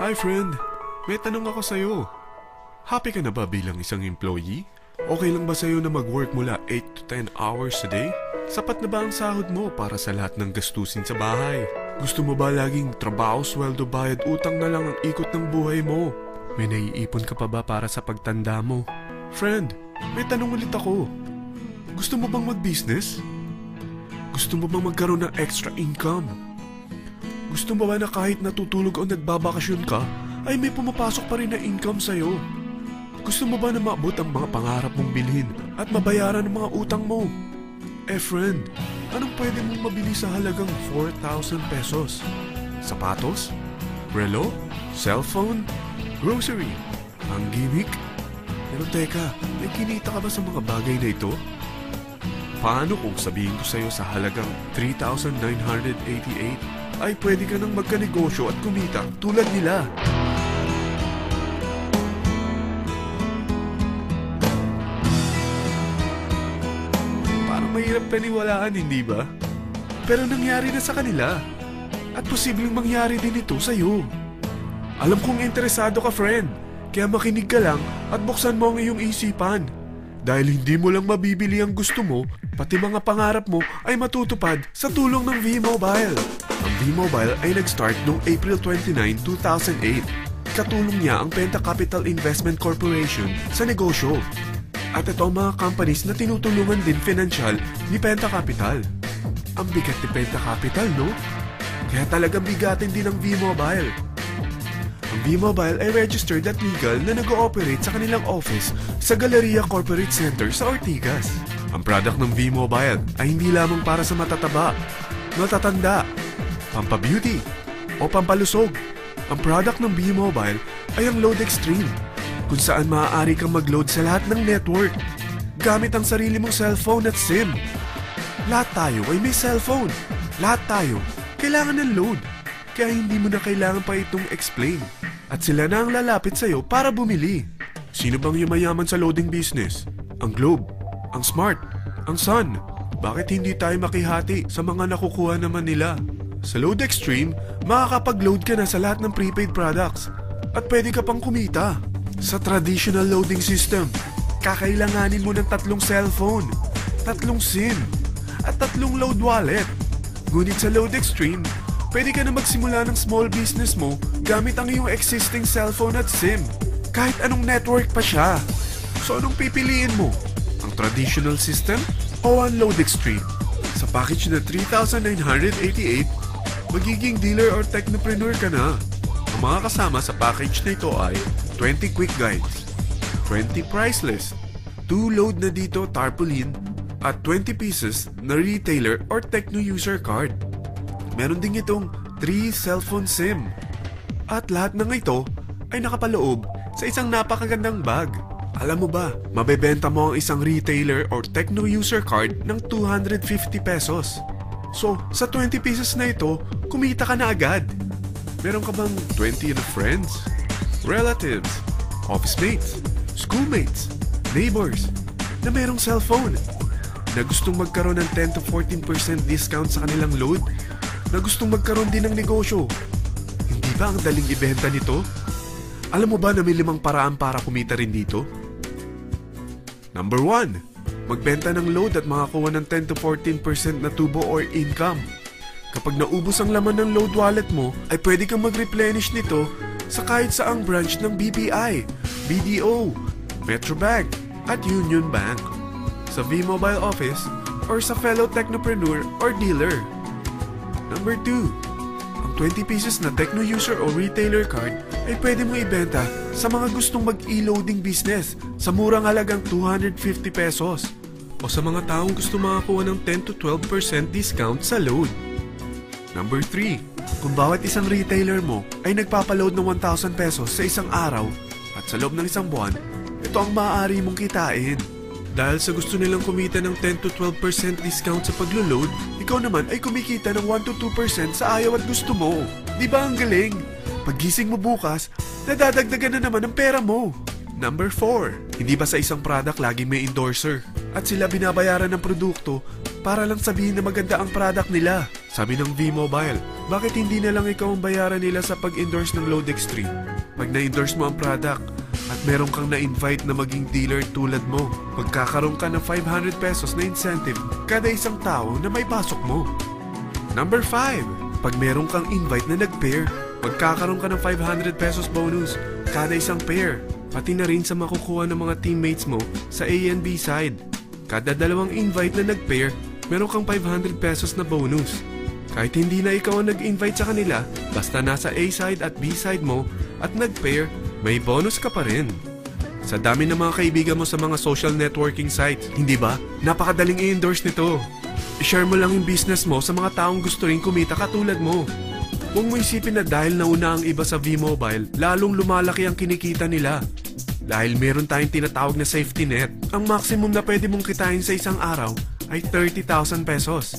Hi friend, may tanong ako sa'yo. Happy ka na ba bilang isang employee? Okay lang ba sa'yo na mag-work mula 8 to 10 hours a day? Sapat na ba ang sahod mo para sa lahat ng gastusin sa bahay? Gusto mo ba laging trabaho, sweldo, bayad, utang na lang ang ikot ng buhay mo? May naiipon ka pa ba para sa pagtanda mo? Friend, may tanong ulit ako. Gusto mo bang mag-business? Gusto mo bang magkaroon ng extra income? Gusto mo ba na kahit natutulog o nagbabakasyon ka, ay may pumapasok pa rin na income sa'yo? Gusto mo ba na maabot ang mga pangarap mong bilhin at mabayaran ang mga utang mo? Friend, anong pwede mong mabili sa halagang 4,000 pesos? Sapatos? Relo? Cellphone? Grocery? Ang gimmick? Pero teka, may kinita ka ba sa mga bagay na ito? Paano kung sabihin ko sa'yo sa halagang 3,988 ay pwede ka nang magkanegosyo at kumita tulad nila? Parang mahirap paniwalaan, hindi ba? Pero nangyari na sa kanila. At posibleng mangyari din ito sa'yo. Alam kong interesado ka, friend. Kaya makinig ka lang at buksan mo ang iyong isipan. Dahil hindi mo lang mabibili ang gusto mo, pati mga pangarap mo ay matutupad sa tulong ng V-Mobile. Ang V-Mobile ay nag-start noong April 29, 2008. Katulong niya ang Penta Capital Investment Corporation sa negosyo. At ito ang mga companies na tinutulungan din financial ni Penta Capital. Ang bigat ni Penta Capital, no? Kaya talagang bigatin din ang V-Mobile. Ang V-Mobile ay registered at legal na nag-ooperate sa kanilang office sa Galleria Corporate Center sa Ortigas. Ang product ng V-Mobile ay hindi lamang para sa matataba, matatanda, pampabeauty, o pampalusog. Ang product ng V-Mobile ay ang Load Extreme, kung saan maaari kang mag-load sa lahat ng network gamit ang sarili mong cellphone at SIM. Lahat tayo ay may cellphone. Lahat tayo kailangan ng load. Kaya hindi mo na kailangan pa itong explain. At sila na ang lalapit sa'yo para bumili. Sino bang yumayaman sa loading business? Ang Globe, ang Smart, ang Sun. Bakit hindi tayo makihati sa mga nakukuha naman nila? Sa Load Extreme, makakapag-load ka na sa lahat ng prepaid products. At pwede ka pang kumita. Sa traditional loading system, kakailanganin mo ng 3 cellphone, 3 SIM, at 3 load wallet. Ngunit sa Load Extreme, pwede ka na magsimula ng small business mo gamit ang iyong existing cellphone at SIM. Kahit anong network pa siya. So anong pipiliin mo? Ang traditional system o ang Load Extreme? Sa package na 3,988, magiging dealer or technopreneur ka na. Ang mga kasama sa package na ito ay 20 quick guides, 20 price list, 2 load na dito tarpaulin, at 20 pieces na retailer or techno user card. Meron din itong 3 cellphone SIM. At lahat ng ito ay nakapaloob sa isang napakagandang bag. Alam mo ba, mabebenta mo ang isang retailer or techno user card ng 250 pesos. So, sa 20 pieces na ito, kumita ka na agad. Meron ka bang 20 na friends, relatives, office mates, schoolmates, neighbors na merong cellphone na gustong magkaroon ng 10 to 14% discount sa kanilang load? Na gustong magkaroon din ng negosyo? Hindi ba ang daling ibenta nito? Alam mo ba na may 5 paraan para kumita rin dito? Number 1, magbenta ng load at makakuha ng 10 to 14% na tubo or income. Kapag naubos ang laman ng load wallet mo, ay pwede kang mag-replenish nito sa kahit saang branch ng BPI, BDO, Metrobank, at Union Bank, sa V-Mobile office, or sa fellow technopreneur or dealer. Number 2, ang 20 pieces na techno user o retailer card ay pwede mo ibenta sa mga gustong mag-e-loading business sa murang halagang 250 pesos o sa mga taong gusto makakuha ng 10 to 12% discount sa load. Number 3, kung bawat isang retailer mo ay nagpapaload ng 1,000 pesos sa isang araw at sa loob ng isang buwan, ito ang maaari mong kitain. Dahil sa gusto nilang kumita ng 10 to 12% discount sa paglo-load, ikaw naman ay kumikita ng 1 to 2% sa ayaw at gusto mo. Di ba ang galing? Paggising mo bukas, nadadagdagan na naman ang pera mo. Number 4, hindi ba sa isang product laging may endorser? At sila binabayaran ng produkto para lang sabihin na maganda ang product nila. Sabi ng V-Mobile, bakit hindi na lang ikaw ang bayaran nila sa pag-endorse ng Load Extreme? Pag na-endorse mo ang product at meron kang na-invite na maging dealer tulad mo, magkakaroon ka ng 500 pesos na incentive kada isang tao na may pasok mo. Number 5, pag meron kang invite na nag-pair, magkakaroon ka ng 500 pesos bonus kada isang pair, pati na rin sa makukuha ng mga teammates mo sa A and B side. Kada dalawang invite na nag-pair, meron kang 500 pesos na bonus. Kahit hindi na ikaw ang nag-invite sa kanila, basta nasa A side at B side mo at nag-pair, may bonus ka pa rin. Sa dami ng mga kaibigan mo sa mga social networking sites, hindi ba? Napakadaling i-endorse nito. I-share mo lang yung business mo sa mga taong gusto rin kumita katulad mo. Huwag mo isipin na dahil nauna ang iba sa V-Mobile, lalong lumalaki ang kinikita nila. Dahil meron tayong tinatawag na safety net, ang maximum na pwede mong kitain sa isang araw ay 30,000 pesos.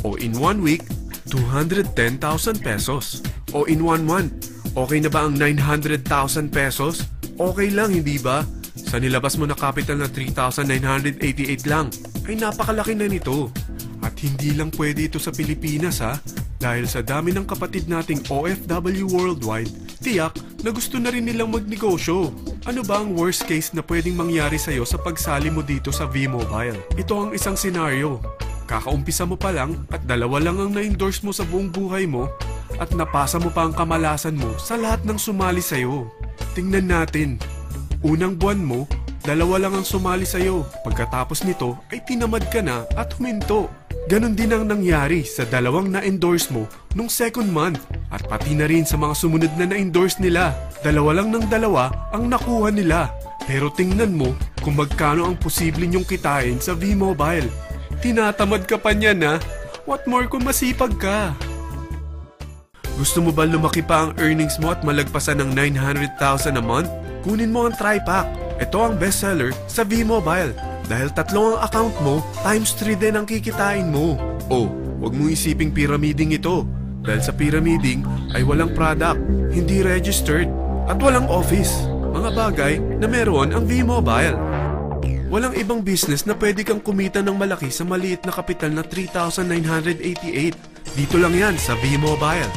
O in 1 week, 210,000 pesos. O in 1 month, okay na ba ang 900,000 pesos? Okay lang, hindi ba? Sa nilabas mo na capital na 3,988 lang, ay napakalaki na nito. At hindi lang pwede ito sa Pilipinas ha, dahil sa dami ng kapatid nating OFW worldwide, tiyak na gusto na rin nilang magnegosyo. Ano ba ang worst case na pwedeng mangyari sa'yo sa pagsali mo dito sa V-Mobile? Ito ang isang senaryo. Kakaumpisa mo pa lang at 2 lang ang na-endorse mo sa buong buhay mo at napasa mo pa ang kamalasan mo sa lahat ng sumali sa'yo. Tingnan natin. Unang buwan mo, 2 lang ang sumali sa'yo. Pagkatapos nito ay tinamad ka na at huminto. Ganon din ang nangyari sa 2 na-endorse mo nung second month at pati na rin sa mga sumunod na na-endorse nila. 2 lang ng 2 ang nakuha nila. Pero tingnan mo kung magkano ang posible nyong kitain sa V-Mobile. Tinatamad ka pa niyan ha? What more kung masipag ka? Gusto mo ba lumaki pa ang earnings mo at malagpasan ng 900,000 a month? Kunin mo ang TriPack. Ito ang bestseller sa V-Mobile. Dahil 3 ang account mo, times 3 din ang kikitain mo. Oh, huwag mong isiping pyramiding ito. Dahil sa pyramiding ay walang product, hindi registered, at walang office. Mga bagay na meron ang V-Mobile. Walang ibang business na pwede kang kumita ng malaki sa maliit na kapital na 3,988. Dito lang yan sa V-Mobile.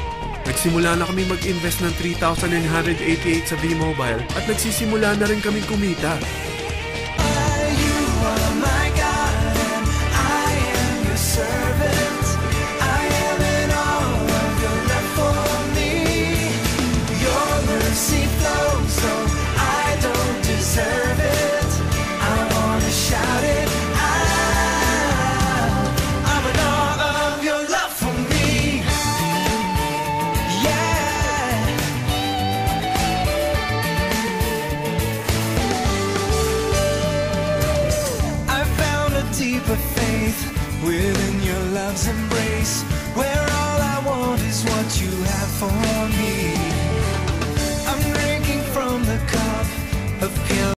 Nagsimula na kami mag-invest ng 3,988 sa V-Mobile at nagsisimula na rin kaming kumita. Deeper faith within your love's embrace, where all I want is what you have for